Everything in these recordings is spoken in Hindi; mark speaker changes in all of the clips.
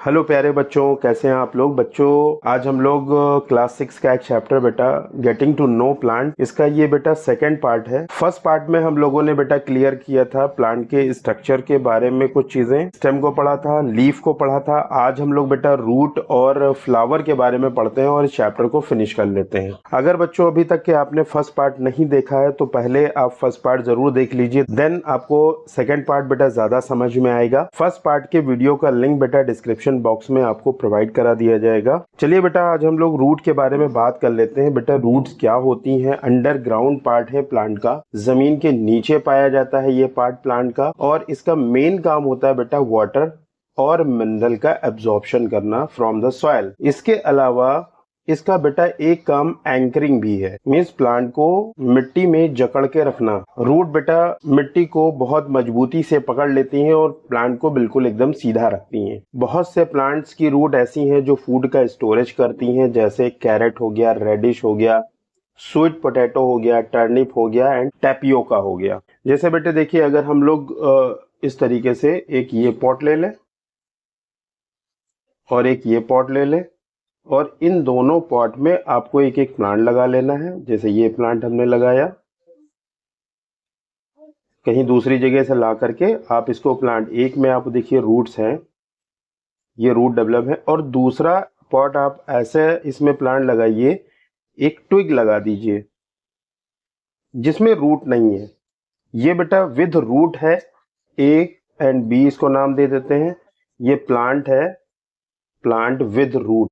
Speaker 1: हेलो प्यारे बच्चों, कैसे हैं आप लोग। बच्चों आज हम लोग क्लास 6 का एक चैप्टर बेटा गेटिंग टू नो प्लांट, इसका ये बेटा सेकंड पार्ट है। फर्स्ट पार्ट में हम लोगों ने बेटा क्लियर किया था प्लांट के स्ट्रक्चर के बारे में, कुछ चीजें, स्टेम को पढ़ा था, लीफ को पढ़ा था। आज हम लोग बेटा रूट और फ्लावर के बारे में पढ़ते हैं और इस चैप्टर को फिनिश कर लेते हैं। अगर बच्चों अभी तक के आपने फर्स्ट पार्ट नहीं देखा है तो पहले आप फर्स्ट पार्ट जरूर देख लीजिए, देन आपको सेकेंड पार्ट बेटा ज्यादा समझ में आएगा। फर्स्ट पार्ट के वीडियो का लिंक बेटा डिस्क्रिप्शन बॉक्स में आपको प्रोवाइड करा दिया जाएगा। चलिए बेटा आज हम लोग रूट के बारे में बात कर लेते हैं। बेटा रूट्स क्या होती हैं? अंडरग्राउंड पार्ट है प्लांट का, जमीन के नीचे पाया जाता है ये पार्ट प्लांट का, और इसका मेन काम होता है बेटा वाटर और मिनरल का एब्जॉर्प्शन करना फ्रॉम द सॉइल। इसके अलावा इसका बेटा एक काम एंकरिंग भी है, मीन्स प्लांट को मिट्टी में जकड़ के रखना। रूट बेटा मिट्टी को बहुत मजबूती से पकड़ लेती हैं और प्लांट को बिल्कुल एकदम सीधा रखती हैं। बहुत से प्लांट्स की रूट ऐसी हैं जो फूड का स्टोरेज करती हैं, जैसे कैरेट हो गया, रेडिश हो गया, स्वीट पोटैटो हो गया, टर्निप हो गया एंड टैपियोका हो गया। जैसे बेटे देखिए, अगर हम लोग इस तरीके से एक ये पॉट ले लें और एक ये पॉट ले लें, और इन दोनों पॉट में आपको एक एक प्लांट लगा लेना है। जैसे ये प्लांट हमने लगाया, कहीं दूसरी जगह से ला करके आप इसको प्लांट एक में आप देखिए रूट्स हैं, ये रूट डेवलप है, और दूसरा पॉट आप ऐसे इसमें प्लांट लगाइए, एक ट्विग लगा दीजिए जिसमें रूट नहीं है। ये बेटा विद रूट है, ए एंड बी इसको नाम दे देते हैं। ये प्लांट है, प्लांट विद रूट,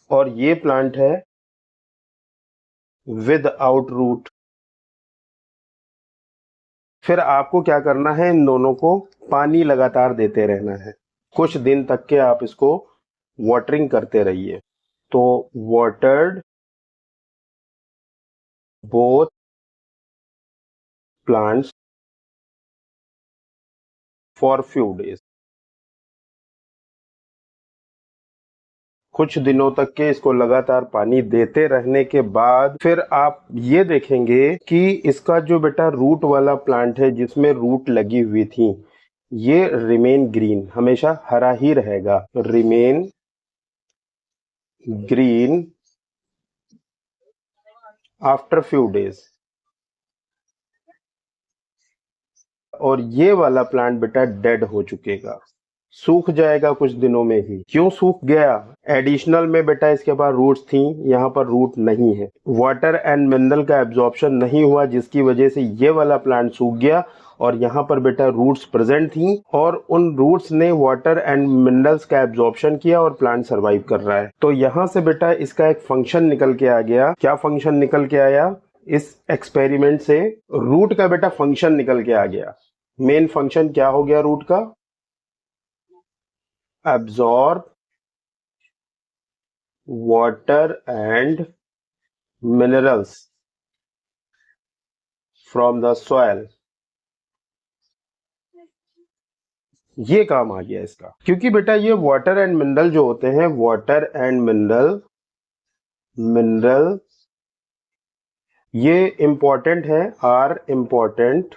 Speaker 1: और ये प्लांट है विद आउट रूट। फिर आपको क्या करना है, इन दोनों को पानी लगातार देते रहना है। कुछ दिन तक के आप इसको वाटरिंग करते रहिए। तो watered both plants for few days, कुछ दिनों तक के इसको लगातार पानी देते रहने के बाद फिर आप ये देखेंगे कि इसका जो बेटा रूट वाला प्लांट है जिसमें रूट लगी हुई थी, ये रिमेन ग्रीन, हमेशा हरा ही रहेगा, remain green after few days. और ये वाला प्लांट बेटा डेड हो चुकेगा, सूख जाएगा कुछ दिनों में ही। क्यों सूख गया? एडिशनल में बेटा इसके पास रूट्स थी, यहाँ पर रूट नहीं है, वाटर एंड मिनरल का एब्जॉर्प्शन नहीं हुआ, जिसकी वजह से ये वाला प्लांट सूख गया। और यहाँ पर बेटा रूट्स प्रेजेंट थी और उन रूट्स ने वाटर एंड मिनरल्स का एब्जॉर्प्शन किया और प्लांट सरवाइव कर रहा है। तो यहाँ से बेटा इसका एक फंक्शन निकल के आ गया। क्या फंक्शन निकल के आया? इस एक्सपेरिमेंट से रूट का बेटा फंक्शन निकल के आ गया। मेन फंक्शन क्या हो गया रूट का? absorb water and minerals from the soil। ये काम आ गया इसका, क्योंकि बेटा ये वाटर एंड मिनरल जो होते हैं, वाटर एंड मिनरल ये इंपॉर्टेंट है, are important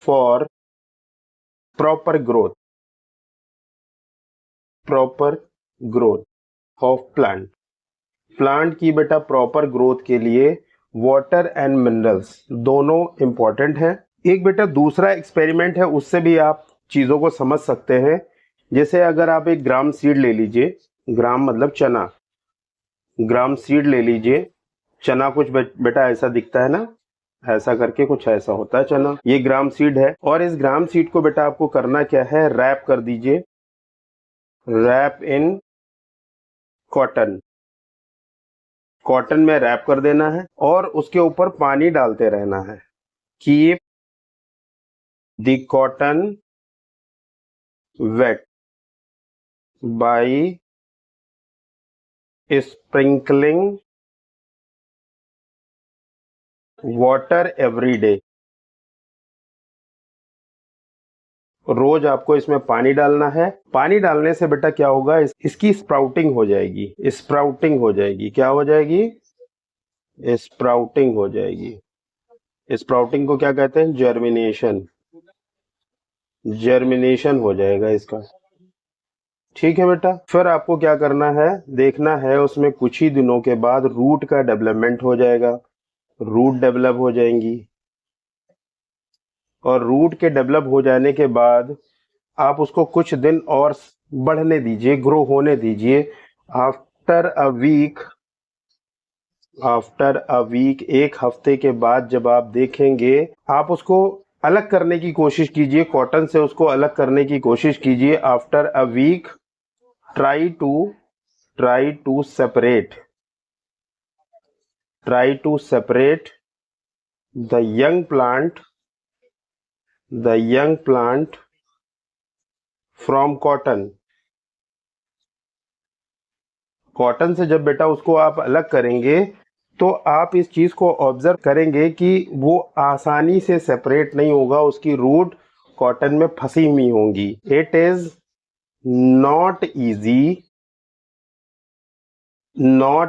Speaker 1: for proper growth of plant की बेटा प्रॉपर ग्रोथ के लिए वाटर एंड मिनरल्स दोनों इंपॉर्टेंट हैं। एक बेटा दूसरा एक्सपेरिमेंट है, उससे भी आप चीजों को समझ सकते हैं। जैसे अगर आप एक ग्राम सीड ले लीजिए, ग्राम मतलब चना, ग्राम सीड ले लीजिए। चना कुछ बेटा ऐसा दिखता है ना, ऐसा करके कुछ ऐसा होता है चना, ये ग्राम सीड है। और इस ग्राम सीड को बेटा आपको करना क्या है, रैप कर दीजिए, रैप इन कॉटन, कॉटन में रैप कर देना है और उसके ऊपर पानी डालते रहना है। Keep the cotton wet by sprinkling water every day. रोज आपको इसमें पानी डालना है। पानी डालने से बेटा क्या होगा, इसकी स्प्राउटिंग हो जाएगी, स्प्राउटिंग हो जाएगी। क्या हो जाएगी? स्प्राउटिंग हो जाएगी। स्प्राउटिंग को क्या कहते हैं? जर्मिनेशन। जर्मिनेशन हो जाएगा इसका। ठीक है बेटा, फिर आपको क्या करना है, देखना है उसमें कुछ ही दिनों के बाद रूट का डेवलपमेंट हो जाएगा, रूट डेवलप हो जाएंगी, और रूट के डेवलप हो जाने के बाद आप उसको कुछ दिन और बढ़ने दीजिए, ग्रो होने दीजिए। आफ्टर अ वीक, एक हफ्ते के बाद जब आप देखेंगे, आप उसको अलग करने की कोशिश कीजिए, कॉटन से उसको अलग करने की कोशिश कीजिए। After a week try to separate the young plant from cotton से जब बेटा उसको आप अलग करेंगे, तो आप इस चीज को ऑब्जर्व करेंगे कि वो आसानी से सेपरेट नहीं होगा, उसकी रूट कॉटन में फंसी हुई होंगी। It is not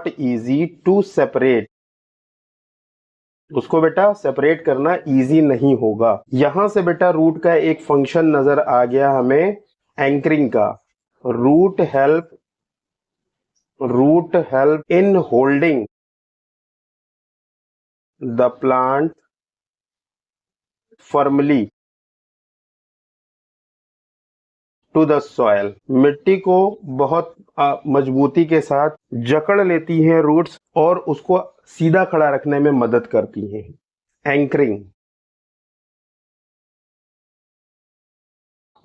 Speaker 1: easy to separate, उसको बेटा सेपरेट करना इजी नहीं होगा। यहां से बेटा रूट का एक फंक्शन नजर आ गया हमें, एंकरिंग का। Root help in holding the plant firmly to the soil. मिट्टी को बहुत मजबूती के साथ जकड़ लेती हैं रूट्स, और उसको सीधा खड़ा रखने में मदद करती हैं, एंकरिंग।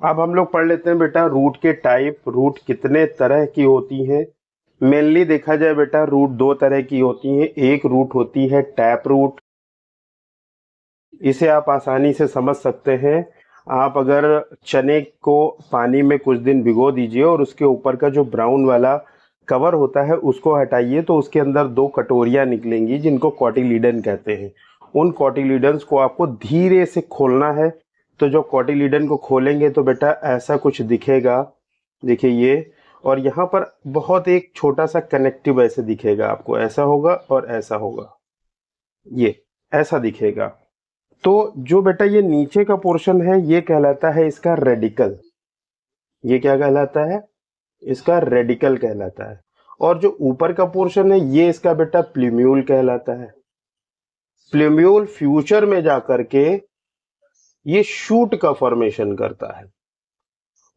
Speaker 1: अब हम लोग पढ़ लेते हैं बेटा रूट के टाइप, रूट कितने तरह की होती हैं। मेनली देखा जाए बेटा, रूट दो तरह की होती हैं। एक रूट होती है टैप रूट, इसे आप आसानी से समझ सकते हैं। आप अगर चने को पानी में कुछ दिन भिगो दीजिए और उसके ऊपर का जो ब्राउन वाला कवर होता है उसको हटाइए, तो उसके अंदर दो कटोरियां निकलेंगी जिनको कॉटिलीडन कहते हैं। उन कॉटिलीडन्स को आपको धीरे से खोलना है। तो जो कॉटिलीडन को खोलेंगे तो बेटा ऐसा कुछ दिखेगा, देखिए ये, और यहाँ पर बहुत एक छोटा सा कनेक्टिव ऐसे दिखेगा आपको, ऐसा होगा और ऐसा होगा, ये ऐसा दिखेगा। तो जो बेटा ये नीचे का पोर्शन है ये कहलाता है इसका रेडिकल। ये क्या कहलाता है, इसका रेडिकल कहलाता है। और जो ऊपर का पोर्शन है ये इसका बेटा प्ल्यूम्यूल कहलाता है। प्ल्यूम्यूल फ्यूचर में जाकर के ये शूट का फॉर्मेशन करता है,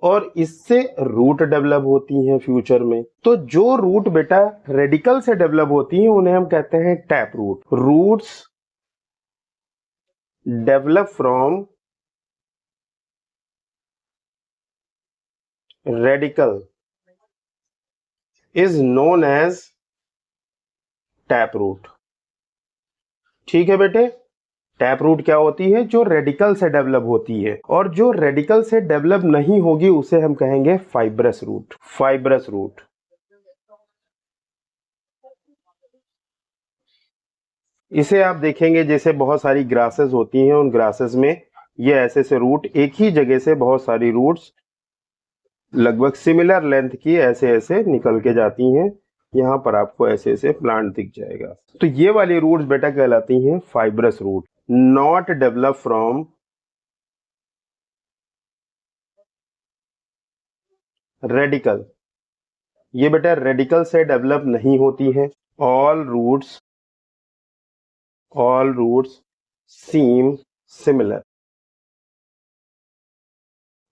Speaker 1: और इससे रूट डेवलप होती हैं फ्यूचर में। तो जो रूट बेटा रेडिकल से डेवलप होती हैं उन्हें हम कहते हैं tap root. Roots develop from radical is known as tap root. ठीक है बेटे, टैप रूट क्या होती है, जो रेडिकल से डेवलप होती है, और जो रेडिकल से डेवलप नहीं होगी उसे हम कहेंगे फाइब्रस रूट। इसे आप देखेंगे जैसे बहुत सारी ग्रासेस होती हैं, उन ग्रासेस में ये ऐसे से रूट, एक ही जगह से बहुत सारी रूट्स लगभग सिमिलर लेंथ की ऐसे ऐसे निकल के जाती हैं। यहाँ पर आपको ऐसे ऐसे प्लांट दिख जाएगा। तो ये वाली रूट्स बेटा कहलाती हैं fibrous root. Not develop from radical, ये बेटा रेडिकल से डेवलप नहीं होती है। All roots seem similar.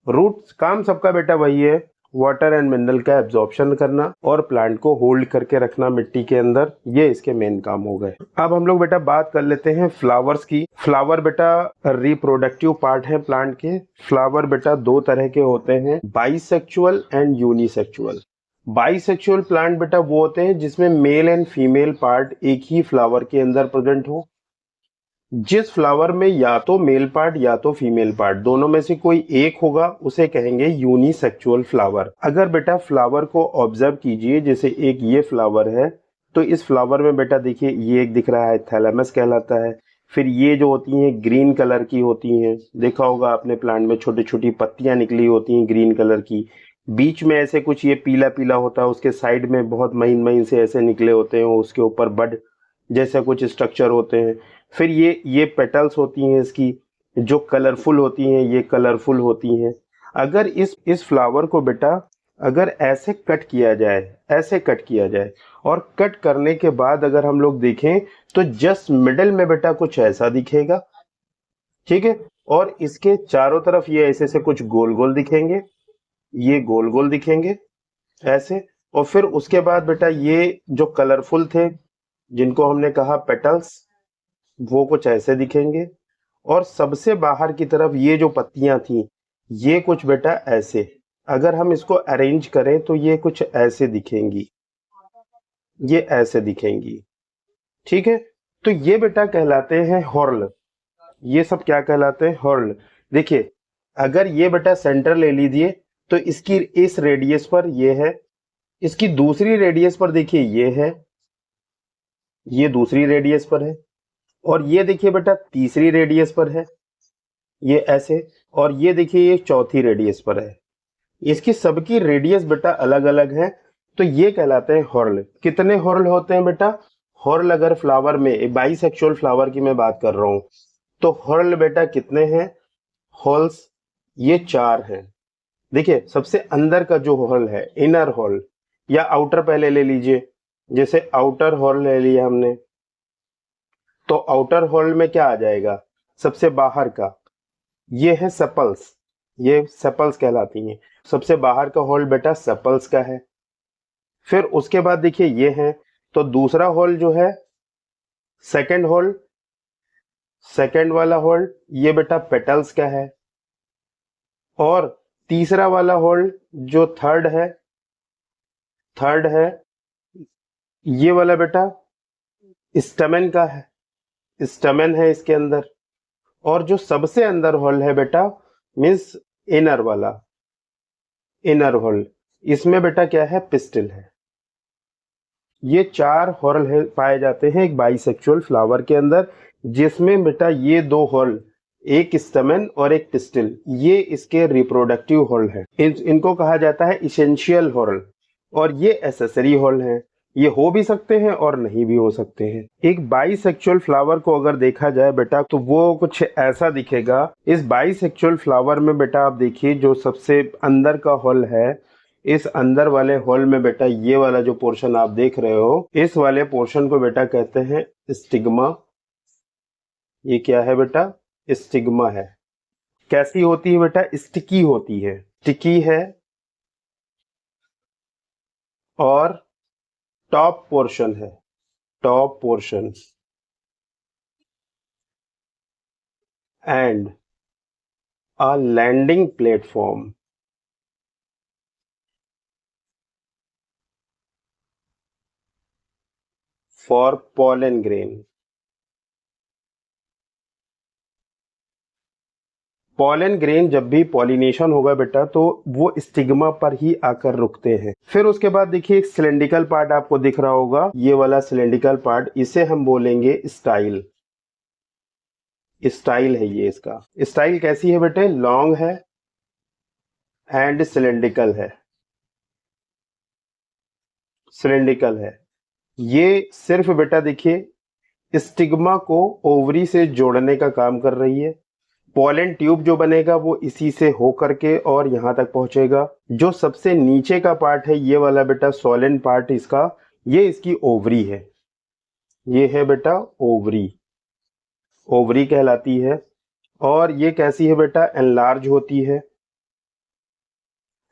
Speaker 1: Roots काम सबका बेटा वही है, वाटर एंड मिनरल का एब्जॉर्प्शन करना और प्लांट को होल्ड करके रखना मिट्टी के अंदर, ये इसके मेन काम हो गए। अब हम लोग बेटा बात कर लेते हैं फ्लावर्स की। फ्लावर बेटा रिप्रोडक्टिव पार्ट है प्लांट के। फ्लावर बेटा दो तरह के होते हैं, bisexual and unisexual. Bisexual plant बेटा वो होते हैं जिसमें मेल एंड फीमेल पार्ट एक ही फ्लावर के अंदर प्रेजेंट हो। जिस फ्लावर में या तो मेल पार्ट या तो फीमेल पार्ट, दोनों में से कोई एक होगा, उसे कहेंगे यूनिसेक्सुअल फ्लावर। अगर बेटा फ्लावर को ऑब्जर्व कीजिए, जैसे एक ये फ्लावर है, तो इस फ्लावर में बेटा देखिए ये एक दिख रहा है, थैलेमस कहलाता है। फिर ये जो होती हैं ग्रीन कलर की होती हैं, देखा होगा आपने प्लांट में छोटी छोटी पत्तियां निकली होती हैं ग्रीन कलर की, बीच में ऐसे कुछ ये पीला पीला होता है, उसके साइड में बहुत महीन महीन से ऐसे निकले होते हैं, उसके ऊपर बड जैसा कुछ स्ट्रक्चर होते हैं। फिर ये पेटल्स होती हैं इसकी, जो कलरफुल होती हैं, ये कलरफुल होती हैं। अगर इस फ्लावर को बेटा अगर ऐसे कट किया जाए, ऐसे कट किया जाए, और कट करने के बाद अगर हम लोग देखें तो जस्ट मिडल में बेटा कुछ ऐसा दिखेगा, ठीक है। और इसके चारों तरफ ये ऐसे से कुछ गोल गोल दिखेंगे, ये गोल गोल दिखेंगे ऐसे। और फिर उसके बाद बेटा ये जो कलरफुल थे जिनको हमने कहा पेटल्स, वो कुछ ऐसे दिखेंगे। और सबसे बाहर की तरफ ये जो पत्तियां थी ये कुछ बेटा ऐसे, अगर हम इसको अरेंज करें तो ये कुछ ऐसे दिखेंगी, ये ऐसे दिखेंगी, ठीक है। तो ये बेटा कहलाते हैं हॉर्ल, ये सब क्या कहलाते हैं, हॉर्ल। देखिए अगर ये बेटा सेंटर ले लीजिए तो इसकी इस रेडियस पर ये है, इसकी दूसरी रेडियस पर देखिए ये है, ये दूसरी रेडियस पर है, और ये देखिए बेटा तीसरी रेडियस पर है, ये ऐसे। और ये देखिए ये चौथी रेडियस पर है, इसकी सबकी रेडियस बेटा अलग अलग है। तो ये कहलाते हैं हॉर्ल। कितने हॉर्ल होते हैं बेटा, हॉर्ल अगर फ्लावर में बाइसेक्सुअल फ्लावर की मैं बात कर रहा हूं तो हॉर्ल बेटा कितने हैं, हॉल्स ये 4 हैं। देखिए सबसे अंदर का जो हॉर्ल है इनर हॉर्ल, या आउटर पहले ले लीजिए, जैसे आउटर हॉर्ल ले लिया हमने, तो आउटर हॉर्ल में क्या आ जाएगा, सबसे बाहर का ये है सेपल्स, ये सेपल्स कहलाती हैं। सबसे बाहर का हॉल बेटा सेपल्स का है। फिर उसके बाद देखिए ये है, तो दूसरा हॉल जो है सेकंड हॉल, सेकंड वाला हॉल ये बेटा पेटल्स का है। और तीसरा वाला हॉल जो थर्ड है ये वाला बेटा स्टमन का है, स्टमन है इसके अंदर। और जो सबसे अंदर हॉल है बेटा मीन्स इनर वाला, इनर हॉल, इसमें बेटा क्या है, पिस्टिल है। ये 4 हॉर्ल है पाए जाते हैं एक बाइसेक्सुअल फ्लावर के अंदर, जिसमें बेटा ये 2 हॉर्ल, एक स्टमन और एक पिस्टिल, ये इसके रिप्रोडक्टिव हॉर्ल है। इनको कहा जाता है इसेंशियल हॉर्ल, और ये एसेसरी हॉर्ल है। ये हो भी सकते हैं और नहीं भी हो सकते हैं। एक बाइसेक्सुअल फ्लावर को अगर देखा जाए बेटा तो वो कुछ ऐसा दिखेगा। इस बाइसेक्सुअल फ्लावर में बेटा आप देखिए जो सबसे अंदर का हॉल है, इस अंदर वाले हॉल में बेटा ये वाला जो पोर्शन आप देख रहे हो, इस वाले पोर्शन को बेटा कहते हैं स्टिग्मा। ये क्या है बेटा, स्टिग्मा है। कैसी होती है बेटा, स्टिकी होती है, स्टिकी है। और टॉप पोर्शन है, top portion and a landing platform for pollen grain. Pollen grain जब भी पॉलिनेशन होगा बेटा तो वो स्टिग्मा पर ही आकर रुकते हैं। फिर उसके बाद देखिए एक सिलेंड्रिकल पार्ट आपको दिख रहा होगा, ये वाला सिलेंड्रिकल पार्ट, इसे हम बोलेंगे स्टाइल। स्टाइल है ये, इसका स्टाइल कैसी है बेटे, लॉन्ग है एंड सिलेंड्रिकल है, सिलेंड्रिकल है। ये सिर्फ बेटा देखिए स्टिग्मा को ओवरी से जोड़ने का काम कर रही है। पॉलन ट्यूब जो बनेगा वो इसी से हो करके और यहां तक पहुंचेगा। जो सबसे नीचे का पार्ट है ये वाला बेटा सोलन पार्ट इसका, ये इसकी ओवरी है, ये है बेटा ओवरी, ओवरी कहलाती है। और ये कैसी है बेटा, एनलार्ज होती है,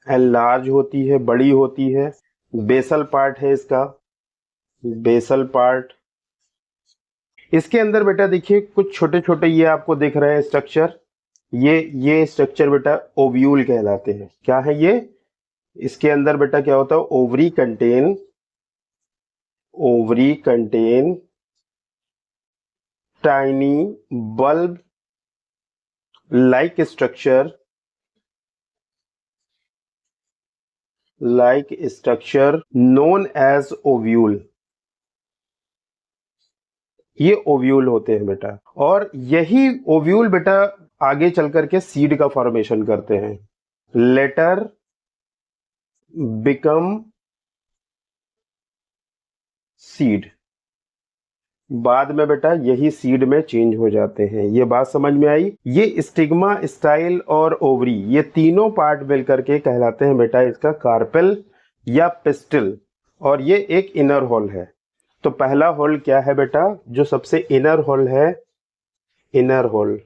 Speaker 1: एनलार्ज होती है, बड़ी होती है। बेसल पार्ट है इसका, बेसल पार्ट। इसके अंदर बेटा देखिए कुछ छोटे छोटे ये आपको दिख रहे हैं स्ट्रक्चर, ये स्ट्रक्चर बेटा ओव्यूल कहलाते हैं। क्या है ये, इसके अंदर बेटा क्या होता है, ovary contain tiny bulb like structure known as ovule. ये ओव्यूल होते हैं बेटा, और यही ओव्यूल बेटा आगे चल करके सीड का फॉर्मेशन करते हैं। लेटर बिकम सीड, बाद में बेटा यही सीड में चेंज हो जाते हैं। ये बात समझ में आई। ये स्टिग्मा, स्टाइल और ओवरी, ये तीनों पार्ट मिलकर के कहलाते हैं बेटा इसका कार्पेल या पिस्टिल, और ये एक इनर होल है। तो पहला होल क्या है बेटा, जो सबसे इनर होल है, इनर होल,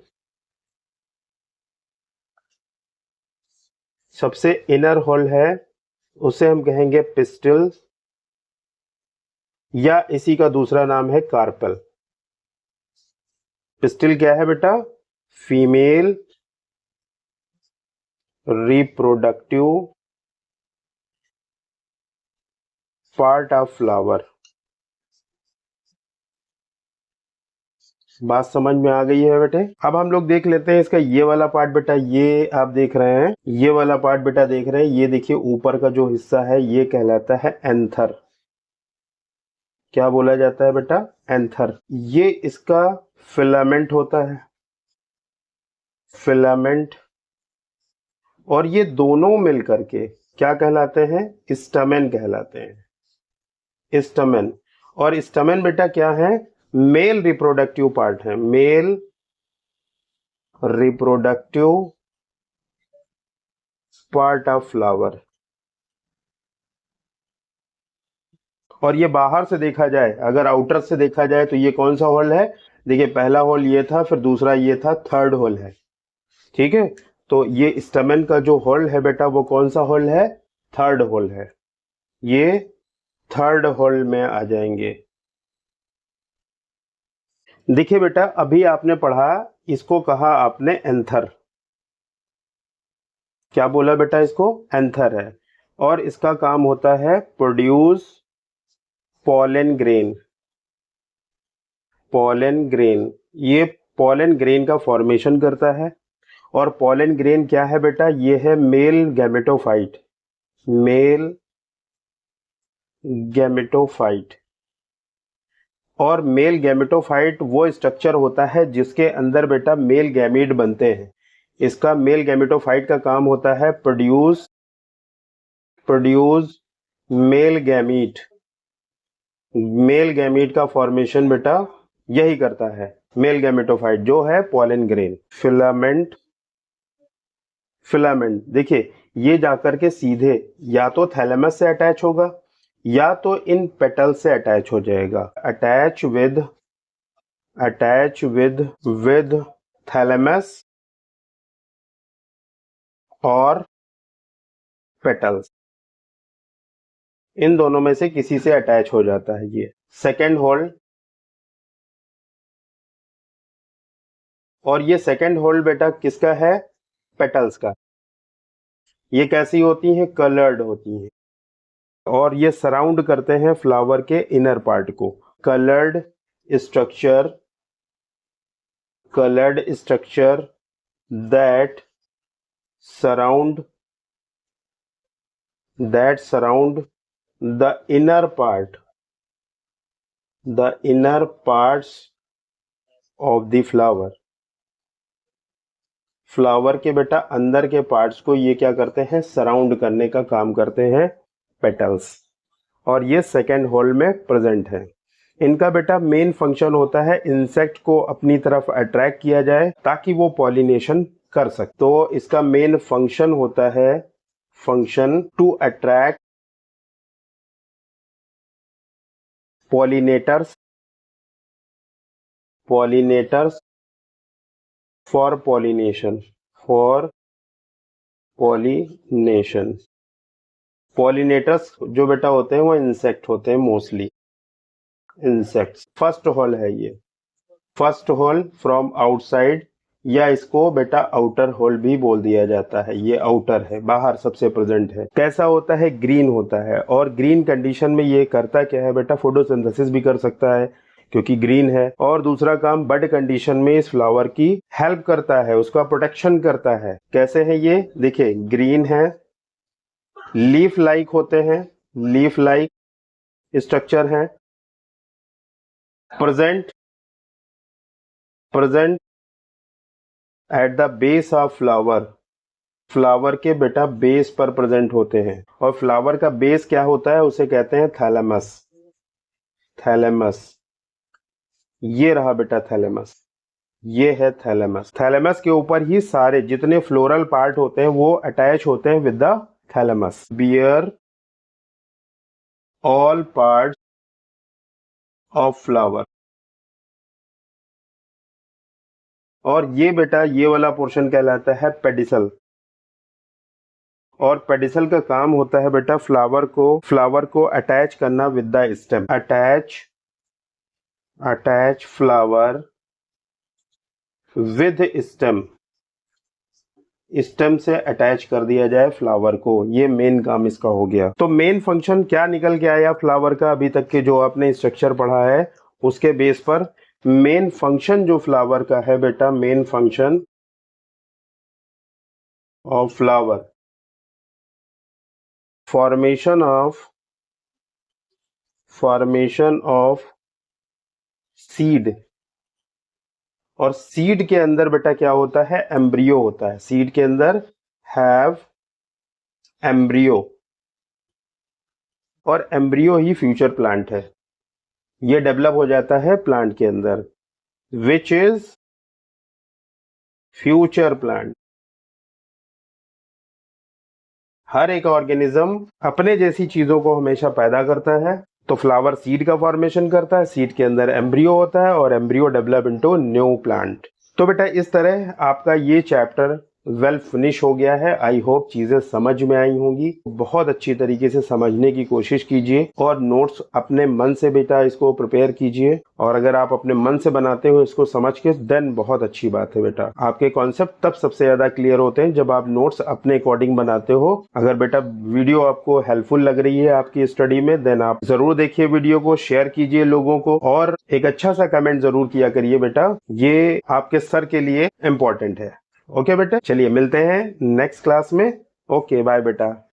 Speaker 1: सबसे इनर होल है, उसे हम कहेंगे पिस्टिल, या इसी का दूसरा नाम है कार्पेल। पिस्टिल क्या है बेटा, female reproductive part of flower. बात समझ में आ गई है बेटे। अब हम लोग देख लेते हैं इसका ये वाला पार्ट बेटा। ये आप देख रहे हैं, ये वाला पार्ट बेटा देख रहे हैं, ये देखिए ऊपर का जो हिस्सा है ये कहलाता है एंथर। क्या बोला जाता है बेटा, एंथर। ये इसका फिलामेंट होता है, फिलामेंट, और ये दोनों मिलकर के क्या कहलाते हैं, स्टमेन कहलाते हैं, स्टमेन। और स्टमेन बेटा क्या है, मेल रिप्रोडक्टिव पार्ट है, male reproductive part of flower. और ये बाहर से देखा जाए, अगर आउटर से देखा जाए तो ये कौन सा होल है, देखिए पहला होल ये था, फिर दूसरा ये था, थर्ड होल है। ठीक है, तो ये स्टमेन का जो होल है बेटा वो कौन सा होल है, थर्ड होल है। ये थर्ड होल में आ जाएंगे। देखिए बेटा अभी आपने पढ़ा, इसको कहा आपने एंथर। क्या बोला बेटा, इसको एंथर है, और इसका काम होता है produce pollen grain, pollen grain. ये पॉलन ग्रेन का फॉर्मेशन करता है। और पॉलन ग्रेन क्या है बेटा, ये है मेल गैमेटोफाइट, मेल गैमेटोफाइट। और मेल गैमेटोफाइट वो स्ट्रक्चर होता है जिसके अंदर बेटा मेल गैमीट बनते हैं। इसका मेल गैमेटोफाइट का काम होता है produce produce male gamete. Male gamete का फॉर्मेशन बेटा यही करता है मेल गैमेटोफाइट, जो है पॉलन ग्रेन। फिलामेंट, फिलामेंट देखिए ये जाकर के सीधे या तो थैलेमस से अटैच होगा या तो इन पेटल से अटैच हो जाएगा। अटैच विद थैलेमस और पेटल्स, इन दोनों में से किसी से अटैच हो जाता है ये सेकेंड होल। और ये सेकेंड होल बेटा किसका है, पेटल्स का। ये कैसी होती हैं, कलर्ड होती हैं, और ये सराउंड करते हैं फ्लावर के इनर पार्ट को। Coloured structure, colored structure that surround the inner parts of the flower। Flower के बेटा अंदर के पार्ट्स को ये क्या करते हैं, सराउंड करने का काम करते हैं पेटल्स। और ये सेकेंड होल में प्रेजेंट है। इनका बेटा मेन फंक्शन होता है इंसेक्ट को अपनी तरफ अट्रैक्ट किया जाए ताकि वो पॉलिनेशन कर सके। तो इसका मेन फंक्शन होता है, function to attract pollinators for pollination, pollinators जो बेटा होते हैं वो इंसेक्ट होते हैं, मोस्टली इंसेक्ट्स। फर्स्ट होल है ये, फर्स्ट होल फ्रॉम आउटसाइड, या इसको बेटा आउटर होल भी बोल दिया जाता है। ये आउटर है, बाहर सबसे प्रेजेंट है। कैसा होता है, ग्रीन होता है। और ग्रीन कंडीशन में ये करता क्या है बेटा, फोटोसिंथेसिस भी कर सकता है क्योंकि ग्रीन है। और दूसरा काम, बड कंडीशन में इस फ्लावर की हेल्प करता है, उसका प्रोटेक्शन करता है। कैसे है ये, देखिए ग्रीन है, लीफ लाइक होते हैं, लीफ लाइक स्ट्रक्चर है, present at the base of flower, flower के बेटा बेस पर प्रेजेंट होते हैं। और फ्लावर का बेस क्या होता है, उसे कहते हैं थैलेमस, थैलेमस। ये रहा बेटा थैलेमस, ये है थैलेमस। थैलेमस के ऊपर ही सारे जितने फ्लोरल पार्ट होते हैं वो अटैच होते हैं with the thalamus. Bear all part of flower. और ये बेटा ये वाला पोर्शन कहलाता है पेडिसल। और पेडिसल का काम होता है बेटा फ्लावर को अटैच करना with the stem. Attach flower with stem, stem से अटैच कर दिया जाए फ्लावर को। ये मेन काम इसका हो गया। तो मेन फंक्शन क्या निकल के आया फ्लावर का, अभी तक के जो आपने स्ट्रक्चर पढ़ा है उसके बेस पर मेन फंक्शन जो फ्लावर का है बेटा, main function of flower, formation of seed. और सीड के अंदर बेटा क्या होता है, एम्ब्रियो होता है। सीड के अंदर हैव एम्ब्रियो, और एम्ब्रियो ही फ्यूचर प्लांट है। ये डेवलप हो जाता है प्लांट के अंदर, विच इज फ्यूचर प्लांट। हर एक ऑर्गेनिज्म अपने जैसी चीजों को हमेशा पैदा करता है। तो फ्लावर सीड का फॉर्मेशन करता है, सीड के अंदर एम्ब्रियो होता है और embryo develop into new plant. तो बेटा इस तरह आपका ये चैप्टर वेल फिनिश हो गया है। आई होप चीजें समझ में आई होंगी। बहुत अच्छी तरीके से समझने की कोशिश कीजिए और नोट्स अपने मन से बेटा इसको प्रिपेयर कीजिए। और अगर आप अपने मन से बनाते हो इसको समझ के, देन बहुत अच्छी बात है बेटा। आपके कॉन्सेप्ट तब सबसे ज्यादा क्लियर होते हैं जब आप नोट्स अपने अकॉर्डिंग बनाते हो। अगर बेटा वीडियो आपको हेल्पफुल लग रही है आपकी स्टडी में, देन आप जरूर देखिए वीडियो को, शेयर कीजिए लोगों को और एक अच्छा सा कमेंट जरूर किया करिए बेटा। ये आपके सर के लिए इम्पोर्टेंट है। ओके बेटा, चलिए मिलते हैं नेक्स्ट क्लास में। ओके बाय बेटा।